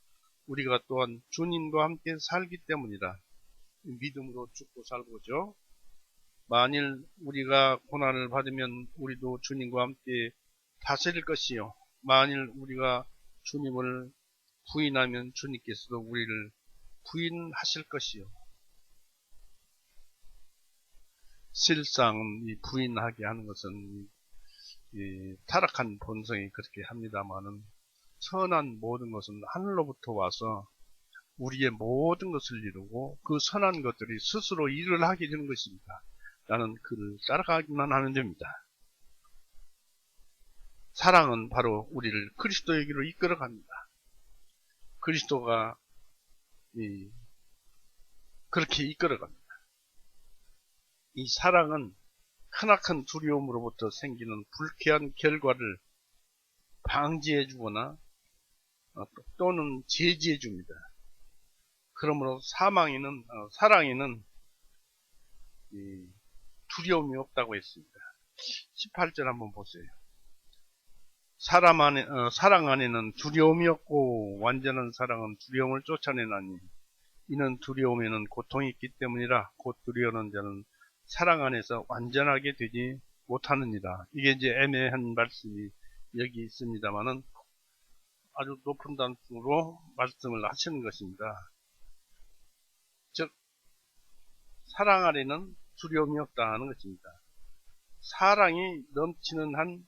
A: 우리가 또한 주님과 함께 살기 때문이라. 믿음으로 죽고 살고죠. 만일 우리가 고난을 받으면 우리도 주님과 함께 다스릴 것이요. 만일 우리가 주님을 부인하면 주님께서도 우리를 부인하실 것이요. 실상 이 부인하게 하는 것은 이 타락한 본성이 그렇게 합니다만은 선한 모든 것은 하늘로부터 와서 우리의 모든 것을 이루고 그 선한 것들이 스스로 일을 하게 되는 것입니다. 나는 그를 따라가기만 하면 됩니다. 사랑은 바로 우리를 그리스도에게로 이끌어갑니다. 그리스도가 그렇게 이끌어갑니다. 이 사랑은 크나큰 두려움으로부터 생기는 불쾌한 결과를 방지해 주거나 또는 제지해 줍니다. 그러므로 사랑에는 두려움이 없다고 했습니다. 18절 한번 보세요. 사랑 안에는 두려움이 없고 완전한 사랑은 두려움을 쫓아내나니 이는 두려움에는 고통이 있기 때문이라. 곧 두려워하는 자는 사랑 안에서 완전하게 되지 못하느니라. 이게 이제 애매한 말씀이 여기 있습니다만은 아주 높은 단으로 말씀을 하시는 것입니다. 즉 사랑 안에는 두려움이 없다 하는 것입니다. 사랑이 넘치는 한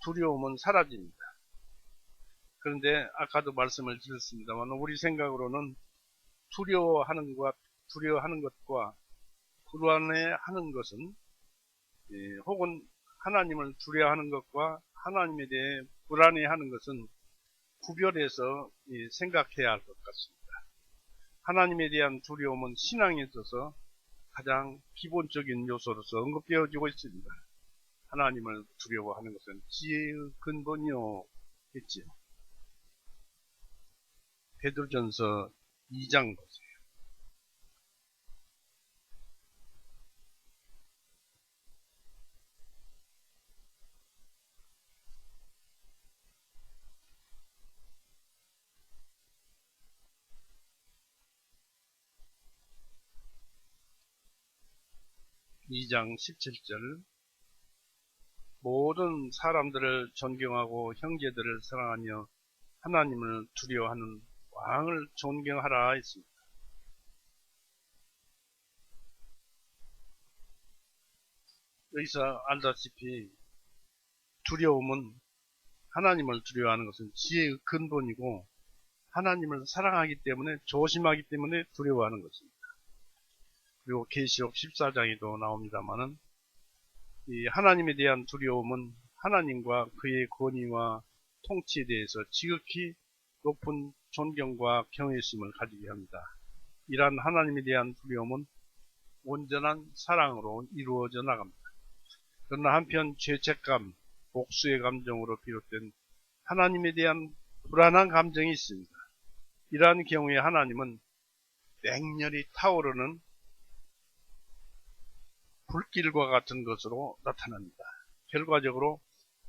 A: 두려움은 사라집니다. 그런데 아까도 말씀을 드렸습니다만 우리 생각으로는 두려워하는 것과 불안해하는 것은 혹은 하나님을 두려워하는 것과 하나님에 대해 불안해하는 것은 구별해서 생각해야 할 것 같습니다. 하나님에 대한 두려움은 신앙에 있어서 가장 기본적인 요소로서 언급되어지고 있습니다. 하나님을 두려워하는 것은 지혜의 근본이요 했지요. 베드로전서 2장 보세요. 이 장 17절 모든 사람들을 존경하고 형제들을 사랑하며 하나님을 두려워하는 왕을 존경하라 했습니다. 여기서 알다시피 두려움은 하나님을 두려워하는 것은 지혜의 근본이고 하나님을 사랑하기 때문에 조심하기 때문에 두려워하는 것입니다. 그리고 계시록 14장에도 나옵니다만은 이 하나님에 대한 두려움은 하나님과 그의 권위와 통치에 대해서 지극히 높은 존경과 경외심을 가지게 합니다. 이러한 하나님에 대한 두려움은 온전한 사랑으로 이루어져 나갑니다. 그러나 한편 죄책감, 복수의 감정으로 비롯된 하나님에 대한 불안한 감정이 있습니다. 이러한 경우에 하나님은 맹렬히 타오르는 불길과 같은 것으로 나타납니다. 결과적으로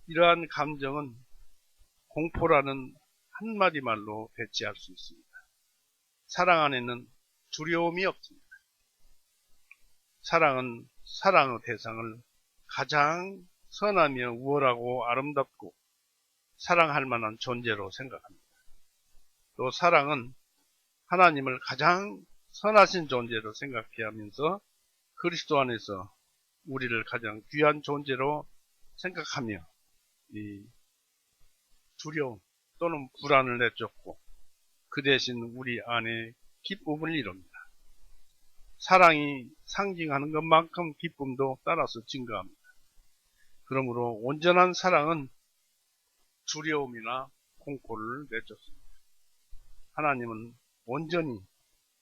A: 이러한 감정은 공포라는 한마디 말로 배치할 수 있습니다. 사랑 안에는 두려움이 없습니다. 사랑은 사랑의 대상을 가장 선하며 우월하고 아름답고 사랑할 만한 존재로 생각합니다. 또 사랑은 하나님을 가장 선하신 존재로 생각해야 하면서 그리스도 안에서 우리를 가장 귀한 존재로 생각하며 이 두려움 또는 불안을 내쫓고 그 대신 우리 안에 기쁨을 이룹니다. 사랑이 상징하는 것만큼 기쁨도 따라서 증가합니다. 그러므로 온전한 사랑은 두려움이나 공포를 내쫓습니다. 하나님은 온전히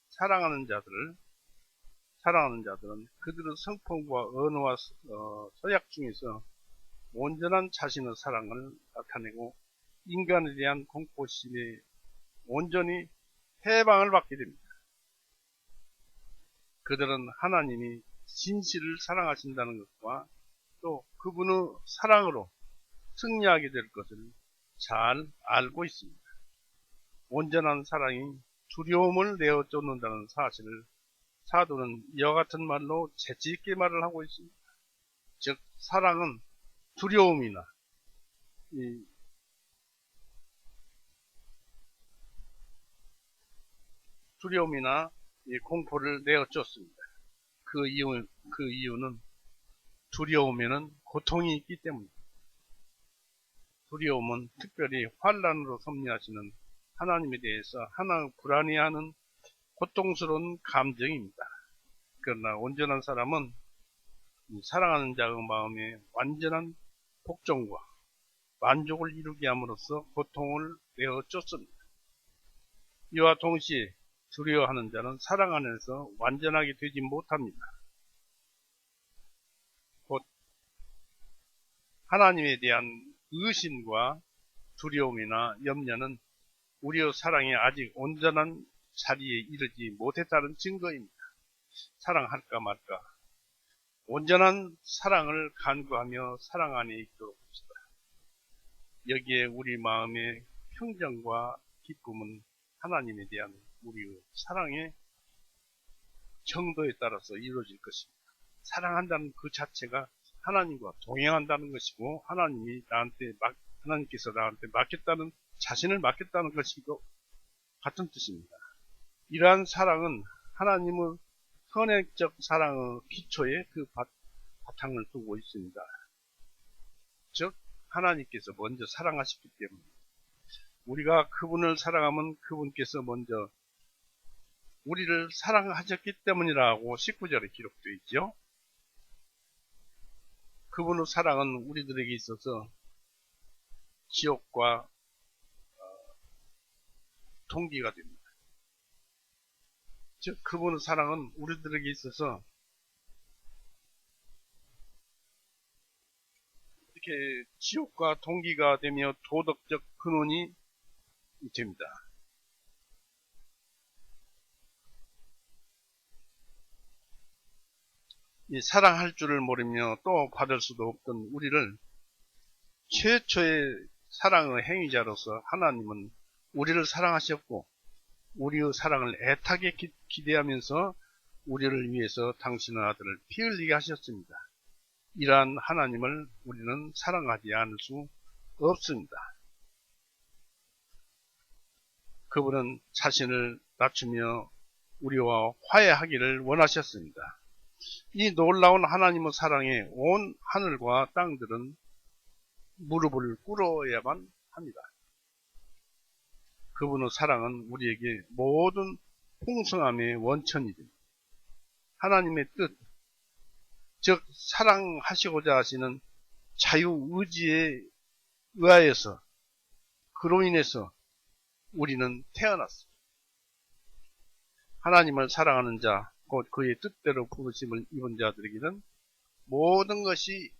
A: 사랑하는 자들은 그들의 성품과 언어와 서약 중에서 온전한 자신의 사랑을 나타내고 인간에 대한 공포심에 온전히 해방을 받게 됩니다. 그들은 하나님이 진실을 사랑하신다는 것과 또 그분의 사랑으로 승리하게 될 것을 잘 알고 있습니다. 온전한 사랑이 두려움을 내어 쫓는다는 사실을 사도는 이와 같은 말로 재치있게 말을 하고 있습니다. 즉 사랑은 두려움이나 이 공포를 내어 쫓습니다. 그 이유는 두려움에는 고통이 있기 때문입니다. 두려움은 특별히 환난으로 섭리하시는 하나님에 대해서 하나 불안해하는 고통스러운 감정입니다. 그러나 온전한 사람은 사랑하는 자의 마음에 완전한 복종과 만족을 이루게 함으로써 고통을 내어 쫓습니다. 이와 동시에 두려워하는 자는 사랑 안에서 완전하게 되지 못합니다. 곧 하나님에 대한 의심과 두려움이나 염려는 우리의 사랑이 아직 온전한 자리에 이르지 못했다는 증거입니다. 사랑할까 말까. 온전한 사랑을 간구하며 사랑 안에 있도록 합시다. 여기에 우리 마음의 평정과 기쁨은 하나님에 대한 우리의 사랑의 정도에 따라서 이루어질 것입니다. 사랑한다는 그 자체가 하나님과 동행한다는 것이고 하나님께서 나한테 맡겼다는 자신을 맡겼다는 것이고 같은 뜻입니다. 이러한 사랑은 하나님의 선행적 사랑의 기초에 그 바탕을 두고 있습니다. 즉 하나님께서 먼저 사랑하셨기 때문에 우리가 그분을 사랑하면 그분께서 먼저 우리를 사랑하셨기 때문이라고 19절에 기록되어 있죠. 그분의 사랑은 우리들에게 있어서 지옥과 동기가 됩니다. 즉 그분의 사랑은 우리들에게 있어서 이렇게 지옥과 동기가 되며 도덕적 근원이 됩니다. 이 사랑할 줄을 모르며 또 받을 수도 없던 우리를 최초의 사랑의 행위자로서 하나님은 우리를 사랑하셨고 우리의 사랑을 애타게 기대하면서 우리를 위해서 당신의 아들을 피 흘리게 하셨습니다. 이러한 하나님을 우리는 사랑하지 않을 수 없습니다. 그분은 자신을 낮추며 우리와 화해하기를 원하셨습니다. 이 놀라운 하나님의 사랑에 온 하늘과 땅들은 무릎을 꿇어야만 합니다. 그분의 사랑은 우리에게 모든 풍성함의 원천이 됩니다. 하나님의 뜻, 즉 사랑하시고자 하시는 자유의지에 의하여서 그로 인해서 우리는 태어났습니다. 하나님을 사랑하는 자, 곧 그의 뜻대로 부르심을 입은 자들에게는 모든 것이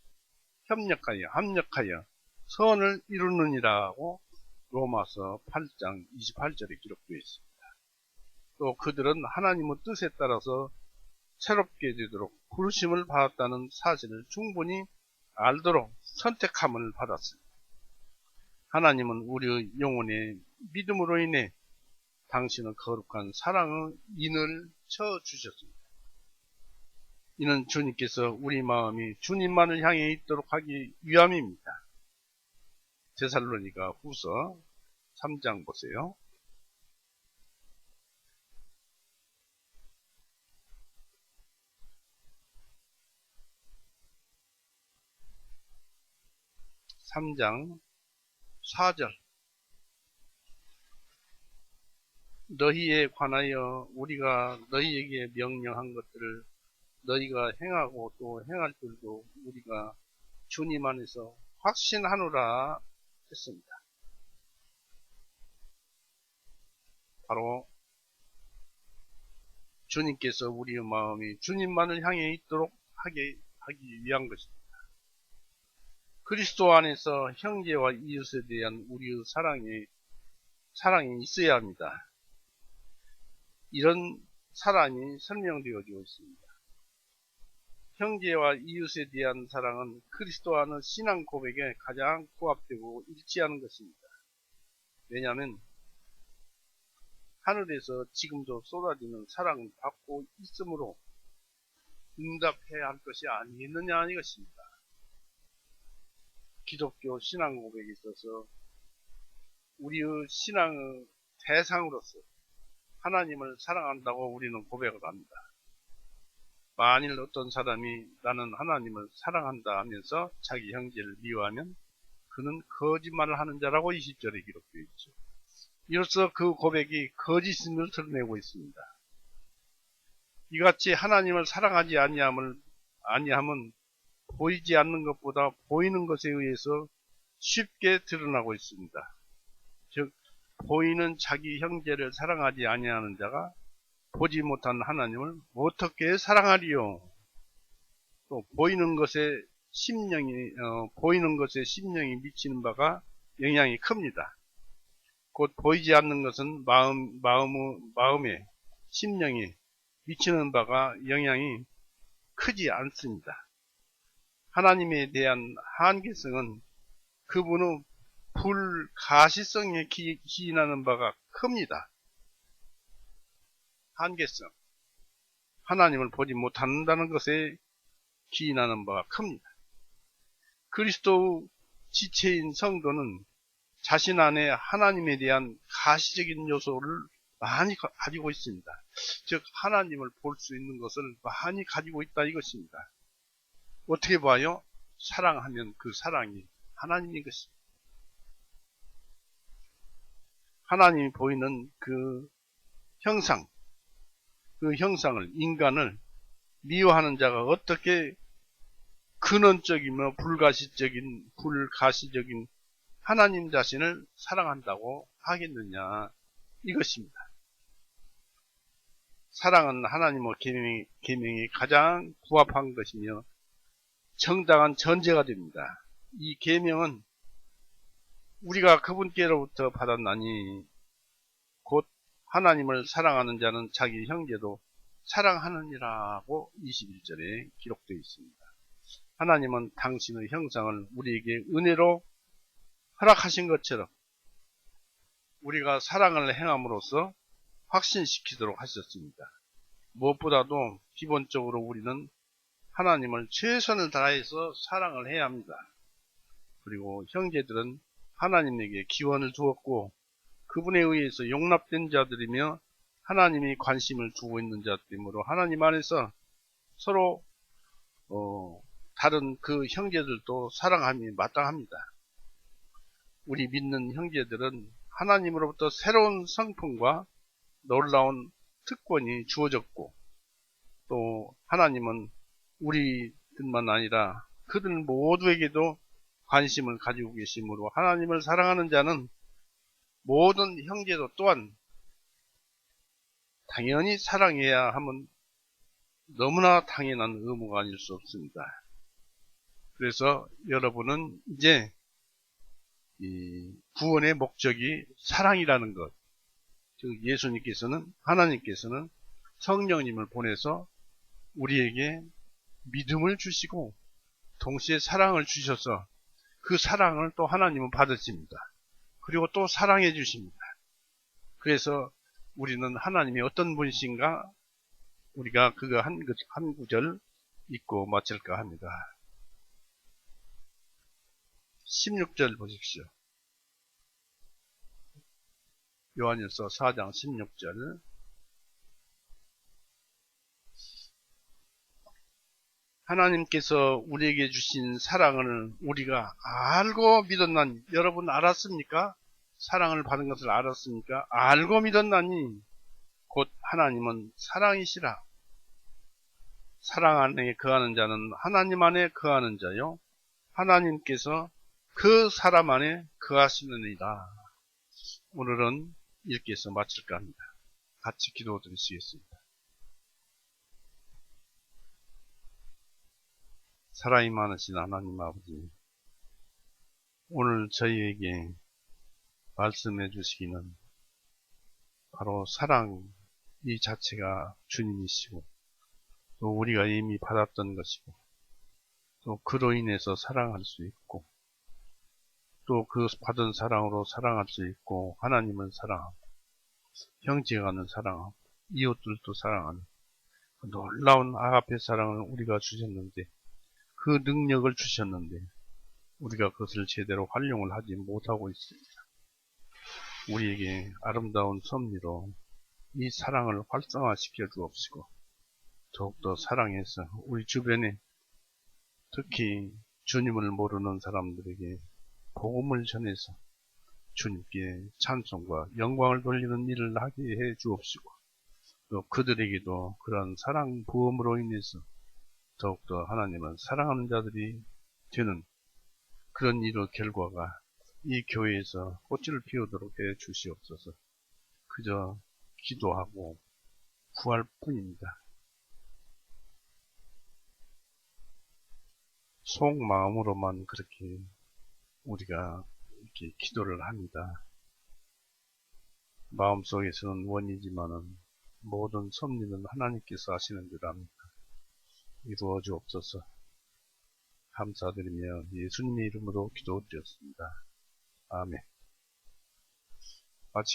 A: 합력하여 선을 이루느니라고 로마서 8장 28절에 기록되어 있습니다. 또 그들은 하나님의 뜻에 따라서 새롭게 되도록 부르심을 받았다는 사실을 충분히 알도록 선택함을 받았습니다. 하나님은 우리의 영혼의 믿음으로 인해 당신의 거룩한 사랑의 인을 쳐주셨습니다. 이는 주님께서 우리 마음이 주님만을 향해 있도록 하기 위함입니다. 데살로니가 후서 3장 보세요. (3장) 4절 너희에 관하여 우리가 너희에게 명령한 것들을 너희가 행하고 또 행할 줄도 우리가 주님 안에서 확신하노라 했습니다. 바로 주님께서 우리의 마음이 주님만을 향해 있도록 하기 위한 것입니다. 그리스도 안에서 형제와 이웃에 대한 우리의 사랑이 있어야 합니다. 이런 사랑이 설명되어지고 있습니다. 형제와 이웃에 대한 사랑은 그리스도 안의 신앙 고백에 가장 부합되고 일치하는 것입니다. 왜냐하면 하늘에서 지금도 쏟아지는 사랑을 받고 있으므로 응답해야 할 것이 아니겠느냐 이것입니다. 기독교 신앙 고백에 있어서 우리의 신앙의 대상으로서 하나님을 사랑한다고 우리는 고백을 합니다. 만일 어떤 사람이 나는 하나님을 사랑한다 하면서 자기 형제를 미워하면 그는 거짓말을 하는 자라고 20절에 기록되어 있죠. 이로써 그 고백이 거짓임을 드러내고 있습니다. 이같이 하나님을 사랑하지 아니함은 보이지 않는 것보다 보이는 것에 의해서 쉽게 드러나고 있습니다. 즉 보이는 자기 형제를 사랑하지 아니하는 자가 보지 못한 하나님을 어떻게 사랑하리요? 또 보이는 것에 심령이 미치는 바가 영향이 큽니다. 곧 보이지 않는 것은 마음의 심령이 미치는 바가 영향이 크지 않습니다. 하나님에 대한 한계성은 그분의 불가시성에 기인하는 바가 큽니다. 한계성. 하나님을 보지 못한다는 것에 기인하는 바가 큽니다. 그리스도의 지체인 성도는 자신 안에 하나님에 대한 가시적인 요소를 많이 가지고 있습니다. 즉 하나님을 볼 수 있는 것을 많이 가지고 있다 이것입니다. 어떻게 봐요? 사랑하면 그 사랑이 하나님인 것입니다. 하나님이 보이는 그 형상, 그 형상을, 인간을 미워하는 자가 어떻게 근원적이며 불가시적인 하나님 자신을 사랑한다고 하겠느냐 이것입니다. 사랑은 하나님의 계명이 가장 부합한 것이며 정당한 전제가 됩니다. 이 계명은 우리가 그분께로부터 받았나니 곧 하나님을 사랑하는 자는 자기 형제도 사랑하느니라고 21절에 기록되어 있습니다. 하나님은 당신의 형상을 우리에게 은혜로 허락하신 것처럼 우리가 사랑을 행함으로써 확신시키도록 하셨습니다. 무엇보다도 기본적으로 우리는 하나님을 최선을 다해서 사랑을 해야 합니다. 그리고 형제들은 하나님에게 기원을 두었고 그분에 의해서 용납된 자들이며 하나님이 관심을 두고 있는 자들이므로 하나님 안에서 서로 다른 그 형제들도 사랑함이 마땅합니다. 우리 믿는 형제들은 하나님으로부터 새로운 성품과 놀라운 특권이 주어졌고 또 하나님은 우리들만 아니라 그들 모두에게도 관심을 가지고 계시므로 하나님을 사랑하는 자는 모든 형제도 또한 당연히 사랑해야 함은 너무나 당연한 의무가 아닐 수 없습니다. 그래서 여러분은 이제 이 구원의 목적이 사랑이라는 것, 즉 예수님께서는 하나님께서는 성령님을 보내서 우리에게 믿음을 주시고 동시에 사랑을 주셔서 그 사랑을 또 하나님은 받으십니다. 그리고 또 사랑해 주십니다. 그래서 우리는 하나님이 어떤 분이신가 우리가 그거 한 구절 읽고 마칠까 합니다. 16절 보십시오. 요한일서 4장 16절 하나님께서 우리에게 주신 사랑을 우리가 알고 믿었나니 여러분 알았습니까? 사랑을 받은 것을 알았습니까? 알고 믿었나니 곧 하나님은 사랑이시라. 사랑 안에 거하는 자는 하나님 안에 거하는 자요 하나님께서 그 사람 안에 거하시느니라. 오늘은 이렇게 해서 마칠까 합니다. 같이 기도 드리시겠습니다. 사랑이 많으신 하나님 아버지, 오늘 저희에게 말씀해 주시기는 바로 사랑 이 자체가 주님이시고 또 우리가 이미 받았던 것이고 또 그로 인해서 사랑할 수 있고 또 그 받은 사랑으로 사랑할 수 있고 하나님을 사랑하고 형제간을 사랑하고 이웃들도 사랑하는 그 놀라운 아가페 사랑을 우리가 주셨는데 그 능력을 주셨는데 우리가 그것을 제대로 활용을 하지 못하고 있습니다. 우리에게 아름다운 섭리로 이 사랑을 활성화시켜 주옵시고 더욱더 사랑해서 우리 주변에 특히 주님을 모르는 사람들에게 복음을 전해서 주님께 찬송과 영광을 돌리는 일을 하게 해 주옵시고, 또 그들에게도 그런 사랑 부음으로 인해서 더욱더 하나님은 사랑하는 자들이 되는 그런 일의 결과가 이 교회에서 꽃을 피우도록 해 주시옵소서. 그저 기도하고 구할 뿐입니다. 속마음으로만 그렇게 우리가 이렇게 기도를 합니다. 마음속에서는 원이지만은 모든 섭리는 하나님께서 하시는 줄 압니다. 이루어 주옵소서. 감사드리며 예수님의 이름으로 기도드렸습니다. 아멘. 마치